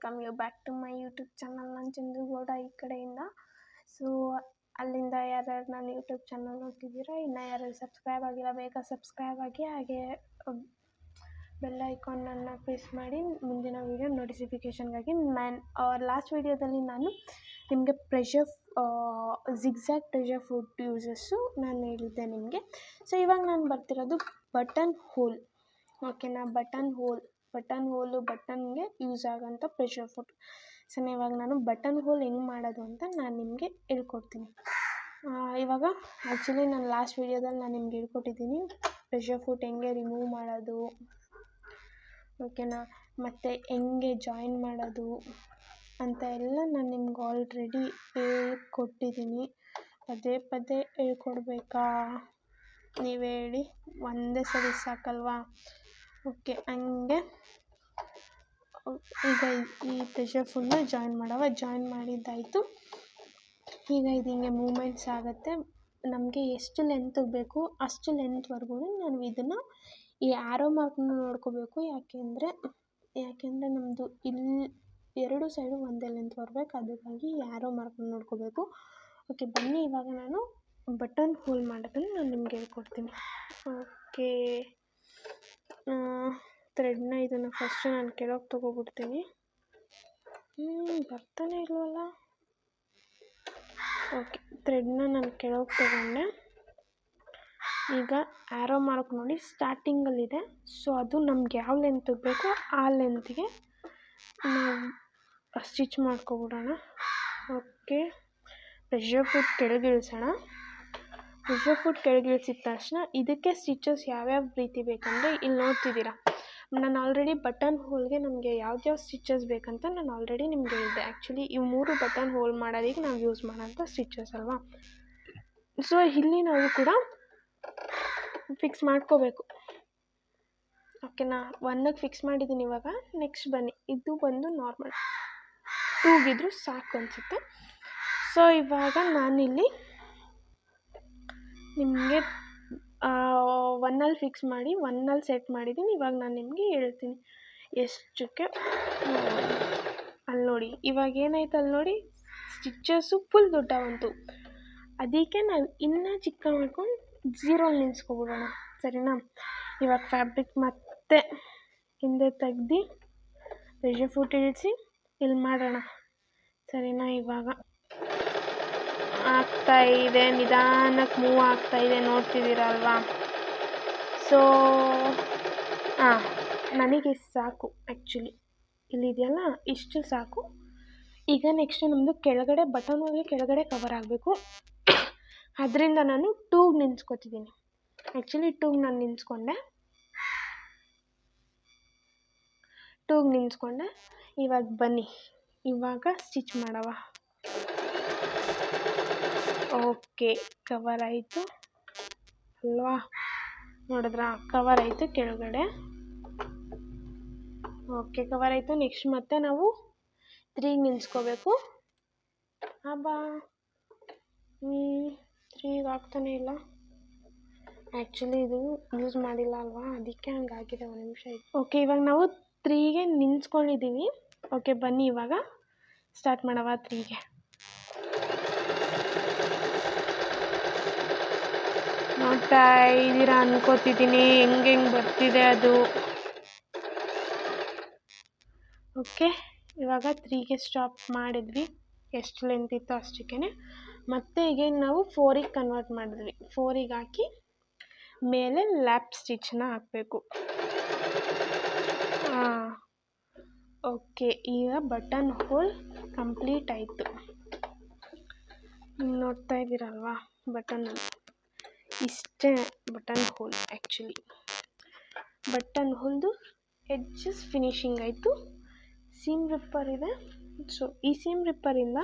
Welcome you back to my YouTube channel. ನಾನು ಚಂದ್ರಗೌಡ ಈ ಕಡೆಯಿಂದ. ಸೊ ಅಲ್ಲಿಂದ ಯಾರ್ಯಾರು ನನ್ನ ಯೂಟ್ಯೂಬ್ ಚಾನಲ್ ನೋಡ್ತಿದ್ದೀರಾ, ಇನ್ನು ಯಾರ್ಯಾರು ಸಬ್ಸ್ಕ್ರೈಬ್ ಆಗಿಲ್ಲ ಬೇಗ ಸಬ್ಸ್ಕ್ರೈಬ್ ಆಗಿ, ಹಾಗೆ ಬೆಲ್ ಐಕಾನನ್ನು ಪ್ರೆಸ್ ಮಾಡಿ ಮುಂದಿನ ವೀಡಿಯೋ ನೋಟಿಫಿಕೇಷನ್ಗಾಗಿ. ಲಾಸ್ಟ್ ವೀಡಿಯೋದಲ್ಲಿ ನಾನು ನಿಮಗೆ ಜಿಗ್ಜ್ಯಾಗ್ ಪ್ರೆಷರ್ ಫುಡ್ ಯೂಸಸ್ಸು ನಾನು ಹೇಳಿದ್ದೆ ನಿಮಗೆ. ಸೊ ಇವಾಗ ನಾನು ಬರ್ತಿರೋದು ಬಟನ್ ಹೋಲ್. ಓಕೆನಾ, ಬಟನ್ಗೆ ಯೂಸ್ ಆಗೋಂಥ ಪ್ರೆಷರ್ ಫುಡ್. ಸೊ ಇವಾಗ ನಾನು ಬಟನ್ ಹೋಲ್ ಹೆಂಗೆ ಮಾಡೋದು ಅಂತ ನಾನು ನಿಮಗೆ ಹೇಳ್ಕೊಡ್ತೀನಿ. ಇವಾಗ ಆ್ಯಕ್ಚುಲಿ ನಾನು ಲಾಸ್ಟ್ ವೀಡಿಯೋದಲ್ಲಿ ನಾನು ನಿಮ್ಗೆ ಹೇಳ್ಕೊಟ್ಟಿದ್ದೀನಿ ಪ್ರೆಷರ್ ಫುಡ್ ಹೆಂಗೆ ರಿಮೂವ್ ಮಾಡೋದು, ಓಕೆನಾ, ಮತ್ತು ಹೆಂಗೆ ಜಾಯಿನ್ ಮಾಡೋದು ಅಂತ ಎಲ್ಲ ನಾನು ನಿಮ್ಗೆ ಆಲ್ರೆಡಿ ಹೇಳ್ಕೊಟ್ಟಿದ್ದೀನಿ. ಪದೇ ಪದೇ ಹೇಳ್ಕೊಡ್ಬೇಕಾ, ನೀವೇ ಹೇಳಿ, ಒಂದೇ ಸರಿ ಸಾಕಲ್ವಾ? ಓಕೆ, ಹಂಗೆ ಈಗ ಈ ಪ್ರೆಷರ್ ಫುಡ್ನ ಜಾಯಿನ್ ಮಾಡಿದ್ದಾಯಿತು. ಈಗ ಇದು ಹಿಂಗೆ ಮೂಮೆಂಟ್ಸ್ ಆಗುತ್ತೆ. ನಮಗೆ ಎಷ್ಟು ಲೆಂತಿಗೆ ಬೇಕು ಅಷ್ಟು ಲೆಂತ್ವರೆಗೂ ನಾವು ಇದನ್ನು ಈ ಆ್ಯರೋ ಮಾರ್ಕ್ನ ನೋಡ್ಕೋಬೇಕು. ಯಾಕೆಂದರೆ ನಮ್ಮದು ಇಲ್ಲಿ ಎರಡು ಸೈಡು ಒಂದೇ ಲೆಂತ್ ಬರಬೇಕು, ಅದಕ್ಕಾಗಿ ಈ ಆ್ಯರೋ ಮಾರ್ಕ್ನ ನೋಡ್ಕೋಬೇಕು. ಓಕೆ, ಬನ್ನಿ ಇವಾಗ ನಾನು ಬಟನ್ ಹೋಲ್ ಮಾಡೋದನ್ನು ನಾನು ನಿಮ್ಗೆ ಹೇಳ್ಕೊಡ್ತೀನಿ. ಓಕೆ, ಥ್ರೆಡ್ನ ಇದನ್ನು ಫಸ್ಟು ನಾನು ಕೆಳಗೆ ತೊಗೊಬಿಡ್ತೀನಿ. ಬರ್ತಾನೆ ಇಲ್ವಲ್ಲ. ಓಕೆ, ಥ್ರೆಡ್ನ ನಾನು ಕೆಳಗೆ ತೊಗೊಂಡೆ. ಈಗ ಆ್ಯರೋ ಮಾರ್ಕ್ ನೋಡಿ ಸ್ಟಾರ್ಟಿಂಗಲ್ಲಿದೆ. ಸೊ ಅದು ನಮ್ಗೆ ಯಾವ ಲೆಂತಿಗೆ ಬೇಕೋ ಆ ಲೆಂತ್ಗೆ ನಾವು ಸ್ಟಿಚ್ ಮಾಡ್ಕೊಬಿಡೋಣ. ಓಕೆ, ಪ್ರೆಷರ್ ಫುಡ್ ಕೆಳಗಿಳಿಸೋಣ. ಪ್ರೆಷರ್ ಫುಡ್ ಕೆಳಗಿಳಿಸಿದ ತಕ್ಷಣ ಇದಕ್ಕೆ ಸ್ಟಿಚಸ್ ಯಾವ್ಯಾವ ರೀತಿ ಬೇಕಂದರೆ ಇಲ್ಲಿ ನೋಡ್ತಿದ್ದೀರಾ, ನಾನು ಆಲ್ರೆಡಿ ಬಟನ್ ಹೋಲ್ಗೆ ನಮಗೆ ಯಾವ್ಯಾವ ಸ್ಟಿಚಸ್ ಬೇಕಂತ ನಾನು ಆಲ್ರೆಡಿ ನಿಮ್ಗೆ ಹೇಳಿದ್ದೆ. ಆ್ಯಕ್ಚುಲಿ ಈ 3 ಬಟನ್ ಹೋಲ್ ಮಾಡೋದಕ್ಕೆ ನಾವು ಯೂಸ್ ಮಾಡೋಂಥ ಸ್ಟಿಚಸ್ ಅಲ್ವಾ. ಸೊ ಇಲ್ಲಿ ನಾವು ಕೂಡ ಫಿಕ್ಸ್ ಮಾಡ್ಕೋಬೇಕು. ಓಕೆನಾ, 1ಗೆ ಫಿಕ್ಸ್ ಮಾಡಿದ್ದೀನಿ. ಇವಾಗ ನೆಕ್ಸ್ಟ್ ಬನ್ನಿ, ಇದು ಬಂದು ನಾರ್ಮಲ್ 2ಗಿದ್ರೂ ಸಾಕು ಅನಿಸುತ್ತೆ. ಸೊ ಇವಾಗ ನಾನಿಲ್ಲಿ ನಿಮಗೆ 1ಅಲ್ಲಿ ಫಿಕ್ಸ್ ಮಾಡಿ 1ಅಲ್ಲಿ ಸೆಟ್ ಮಾಡಿದ್ದೀನಿ. ಇವಾಗ ನಾನು ನಿಮಗೆ ಹೇಳ್ತೀನಿ ಎಷ್ಟಕ್ಕೆ. ಅಲ್ಲಿ ನೋಡಿ, ಇವಾಗ ಏನಾಯ್ತು ಅಲ್ಲಿ ನೋಡಿ, ಸ್ಟಿಚಸ್ಸು ಫುಲ್ ದೊಡ್ಡ ಬಂತು. ಅದಕ್ಕೆ ನಾವು ಇನ್ನೂ ಚಿಕ್ಕ ಮಾಡ್ಕೊಂಡು 0ಅಲ್ಲಿ ನಿಲ್ಲಿಸ್ಕೊಬಿಡೋಣ, ಸರಿನಾ? ಇವಾಗ ಫ್ಯಾಬ್ರಿಕ್ ಮತ್ತೆ ಹಿಂದೆ ತೆಗ್ದು ಪ್ರೆಷರ್ ಫುಡ್ ಇಳಿಸಿ ಇಲ್ಲಿ ಮಾಡೋಣ, ಸರಿನಾ? ಇವಾಗ ಆಗ್ತಾಯಿದೆ, ನಿಧಾನಕ್ಕೆ ಮೂವ್ ಆಗ್ತಾಯಿದೆ, ನೋಡ್ತಿದ್ದೀರಲ್ವಾ? ಸೊ ನನಗೆ ಸಾಕು, ಆ್ಯಕ್ಚುಲಿ ಇಲ್ಲಿದೆಯಲ್ಲ ಇಷ್ಟು ಸಾಕು. ಈಗ ನೆಕ್ಸ್ಟ್ ನಮ್ಮದು ಕೆಳಗಡೆ ಬಟನ್ ಹೋಗಿ ಕೆಳಗಡೆ ಕವರ್ ಆಗಬೇಕು. ಅದರಿಂದ ನಾನು 2ಗೆ ನಿಲ್ಸ್ಕೊತಿದ್ದೀನಿ. ಆ್ಯಕ್ಚುಲಿ 2ಗೆ ನಾನು ನಿಲ್ಸ್ಕೊಂಡೆ. ಇವಾಗ ಬನ್ನಿ, ಇವಾಗ ಸ್ಟಿಚ್ ಮಾಡವ. ಓಕೆ, ಕವರ್ ಆಯಿತು ಅಲ್ವಾ? ನೋಡಿದ್ರಾ, ಕವರ್ ಆಯಿತು ಕೆಳಗಡೆ. ಓಕೆ, ಕವರ್ ಆಯಿತು. ನೆಕ್ಸ್ಟ್ ಮತ್ತೆ ನಾವು 3ಗೆ ನಿಲ್ಸ್ಕೋಬೇಕು. 3ಗೆ ಆಗ್ತಾನೆ ಇಲ್ಲ. ಆ್ಯಕ್ಚುಲಿ ಇದು ಯೂಸ್ ಮಾಡಿಲ್ಲ ಅಲ್ವಾ, ಅದಕ್ಕೆ ಹಂಗಾಗಿದೆ. ಒಂದು ನಿಮಿಷ ಆಯಿತು. ಓಕೆ, ಇವಾಗ ನಾವು 3ಗೆ ನಿಲ್ಸ್ಕೊಂಡಿದ್ದೀವಿ. ಓಕೆ, ಬನ್ನಿ ಇವಾಗ ಸ್ಟಾರ್ಟ್ ಮಾಡವ 3ಗೆ. ನೋಡ್ತಾ ಇದ್ದೀರಾ ಅನ್ಕೋತಿದ್ದೀನಿ ಹೆಂಗೆ ಬರ್ತಿದೆ ಅದು. ಓಕೆ, ಇವಾಗ 3ಗೆ ಸ್ಟಾಪ್ ಮಾಡಿದ್ವಿ, ಎಷ್ಟು ಲೆಂತ್ ಇತ್ತು ಅಷ್ಟಕ್ಕೇ. ಮತ್ತೆ ಈಗ ನಾವು 4ಗೆ ಕನ್ವರ್ಟ್ ಮಾಡಿದ್ವಿ. 4ಗೆ ಹಾಕಿ ಮೇಲೆ ಲ್ಯಾಪ್ ಸ್ಟಿಚ್ನ ಹಾಕಬೇಕು. ಓಕೆ, ಈಗ ಬಟನ್ ಹೋಲ್ ಕಂಪ್ಲೀಟ್ ಆಯಿತು. ನೋಡ್ತಾ ಇದ್ದೀರಲ್ವಾ, ಇಷ್ಟೇ ಬಟನ್ ಹೋಲ್. ಆ್ಯಕ್ಚುಲಿ ಬಟನ್ ಹೋಲ್ದು ಎಡ್ಜಸ್ ಫಿನಿಶಿಂಗ್ ಆಯಿತು. ಸೀಮ್ ರಿಪ್ಪರ್ ಇದೆ. ಸೊ ಈ ಸೀಮ್ ರಿಪ್ಪರಿಂದ